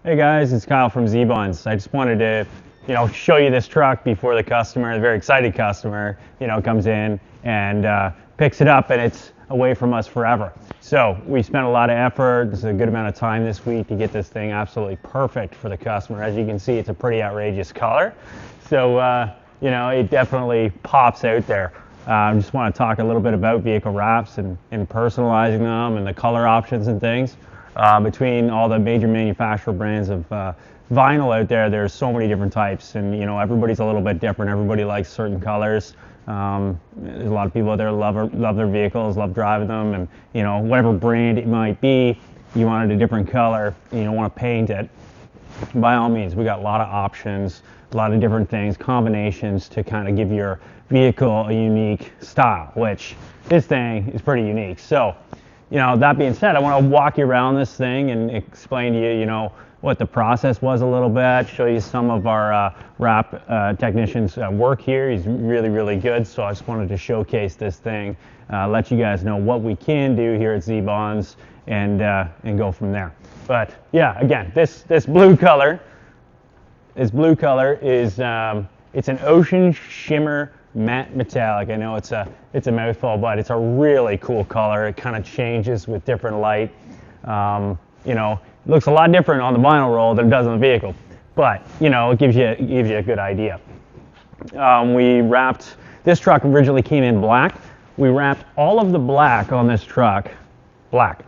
Hey guys, it's Kyle from Z-Bonds. I just wanted to, show you this truck before the customer, the very excited customer, comes in and picks it up and it's away from us forever. So we spent a lot of effort. This is a good amount of time this week to get this thing absolutely perfect for the customer. As you can see, it's a pretty outrageous color. So, it definitely pops out there. I just want to talk a little bit about vehicle wraps and personalizing them and the color options and things. Between all the major manufacturer brands of vinyl out there, there's so many different types, and everybody's a little bit different. Everybody likes certain colors. There's a lot of people out there love their vehicles, love driving them, and whatever brand it might be, you wanted a different color, and you don't want to paint it. By all means, we got a lot of options, a lot of different things, combinations to kind of give your vehicle a unique style, which this thing is pretty unique. So, that being said, I want to walk you around this thing and explain to you, what the process was a little bit, show you some of our wrap technicians' work here. He's really, really good, so I just wanted to showcase this thing, let you guys know what we can do here at Z-Bonds, and go from there. But yeah, again, this blue color is it's an Ocean Shimmer matte metallic. I know it's a mouthful, but it's a really cool color. It kind of changes with different light. It looks a lot different on the vinyl roll than it does on the vehicle, but it gives you a good idea. We wrapped this truck. Originally came in black. We wrapped all of the black on this truck black.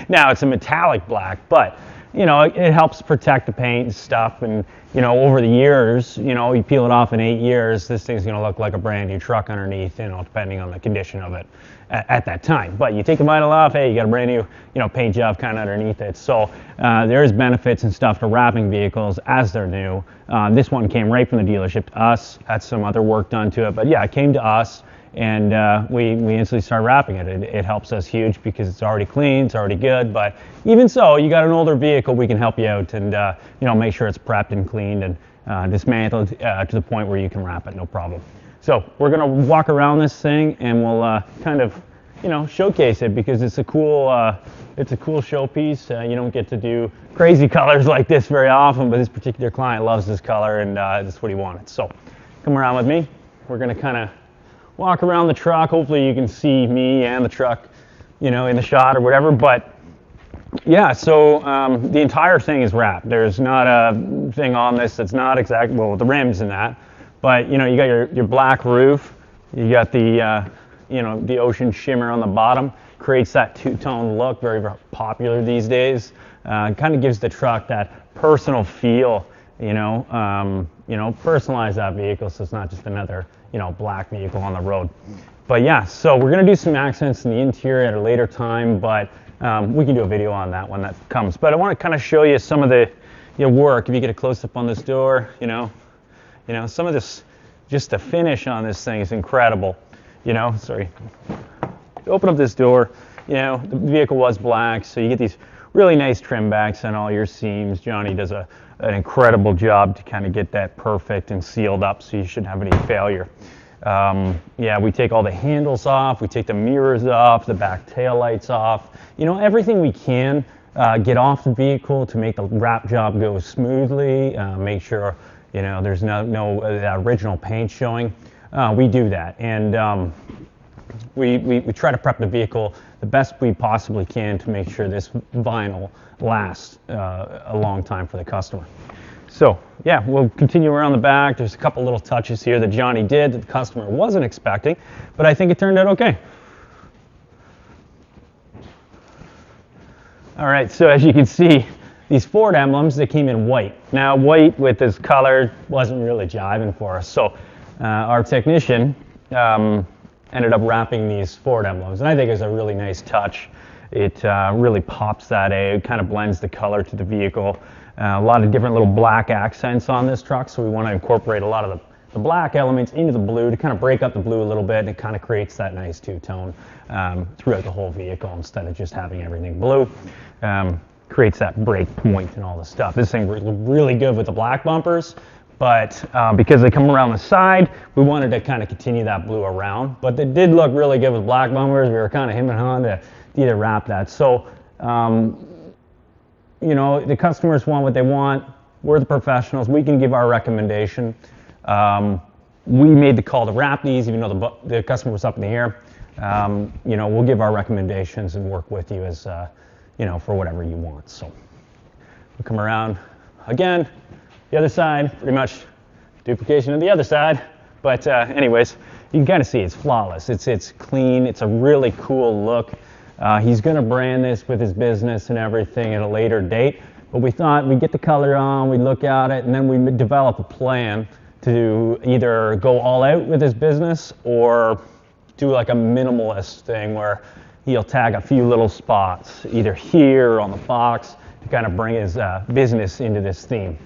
Now it's a metallic black, but it helps protect the paint and stuff, and over the years, you peel it off in 8 years, this thing's going to look like a brand new truck underneath, depending on the condition of it at that time. But you take the vinyl off, hey, you got a brand new, paint job kind of underneath it. So there's benefits and stuff to wrapping vehicles as they're new. This one came right from the dealership to us, had some other work done to it, but yeah, it came to us. And we instantly start wrapping it. It helps us huge because it's already clean, it's already good. But even so, you got an older vehicle, we can help you out and make sure it's prepped and cleaned and dismantled to the point where you can wrap it, no problem. So we're gonna walk around this thing and we'll kind of showcase it because it's a cool showpiece. You don't get to do crazy colors like this very often, but this particular client loves this color and that's what he wanted. So come around with me. We're gonna kind of walk around the truck. Hopefully you can see me and the truck, in the shot or whatever. But yeah, so the entire thing is wrapped. There's not a thing on this that's not exact. Well, the rims and that, but you got your black roof. You got the the Ocean Shimmer on the bottom. Creates that two-tone look, very, very popular these days. Kind of gives the truck that personal feel. Personalize that vehicle so it's not just another black vehicle on the road. But yeah, so we're gonna do some accents in the interior at a later time, but we can do a video on that when that comes. But I want to kind of show you some of the work. If you get a close-up on this door, some of this, just the finish on this thing is incredible. Sorry. Open up this door. The vehicle was black, so you get these really nice trim backs on all your seams. Johnny does an incredible job to kind of get that perfect and sealed up so you shouldn't have any failure. We take all the handles off, we take the mirrors off, the back tail lights off, everything we can get off the vehicle to make the wrap job go smoothly, make sure there's no original paint showing. We do that, and we try to prep the vehicle the best we possibly can to make sure this vinyl lasts a long time for the customer. So yeah, we'll continue around the back. There's a couple little touches here that Johnny did that the customer wasn't expecting, but I think it turned out okay. All right, so as you can see, these Ford emblems, they came in white. Now white with this color wasn't really jiving for us, so our technician ended up wrapping these Ford emblems, and I think it's a really nice touch. It really pops that out, it kind of blends the color to the vehicle. A lot of different little black accents on this truck, so we want to incorporate a lot of the black elements into the blue to kind of break up the blue a little bit, and it kind of creates that nice two-tone throughout the whole vehicle instead of just having everything blue. Creates that break point and all the stuff. This thing was really good with the black bumpers, but because they come around the side, we wanted to kind of continue that blue around. But they did look really good with black bumpers. We were kind of hemming and hawing to either wrap that. So you know, the customers want what they want. We're the professionals. We can give our recommendation. We made the call to wrap these, even though the customer was up in the air. You know, we'll give our recommendations and work with you as, you know, for whatever you want. So we'll come around again, the other side, pretty much duplication of the other side. But anyways, you can kind of see it's flawless. It's clean. It's a really cool look. He's going to brand this with his business and everything at a later date. But we thought we'd get the color on, we'd look at it, and then we'd develop a plan to either go all out with his business or do like a minimalist thing where he'll tag a few little spots, either here or on the box, to kind of bring his business into this theme.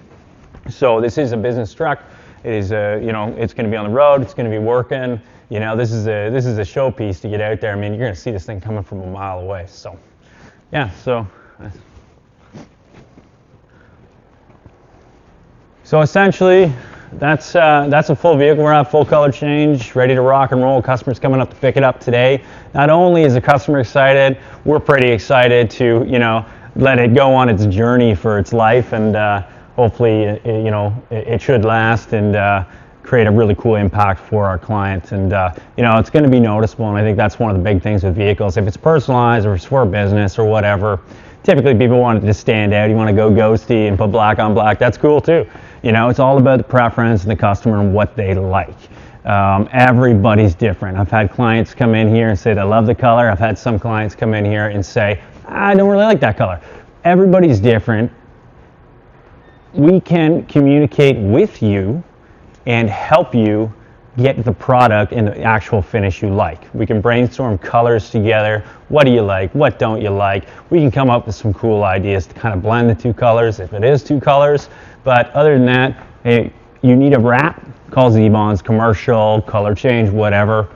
So this is a business truck. It is, you know, it's going to be on the road. It's going to be working. You know, this is a showpiece to get out there. I mean, you're going to see this thing coming from a mile away. So, yeah. So essentially, that's a full vehicle. We're at full color change, ready to rock and roll. Customer's coming up to pick it up today. Not only is the customer excited, we're pretty excited to, you know, let it go on its journey for its life, and hopefully, you know, it should last and create a really cool impact for our clients. And you know, it's going to be noticeable, and I think that's one of the big things with vehicles. If it's personalized or it's for a business or whatever, typically people want it to stand out. You want to go ghosty and put black on black. That's cool too. You know, it's all about the preference and the customer and what they like. Everybody's different. I've had clients come in here and say they love the color. I've had some clients come in here and say, I don't really like that color. Everybody's different. We can communicate with you and help you get the product and the actual finish you like. We can brainstorm colors together. What do you like? What don't you like? We can come up with some cool ideas to kind of blend the two colors if it is two colors. But other than that, hey, you need a wrap, call Zebon's, commercial, color change, whatever.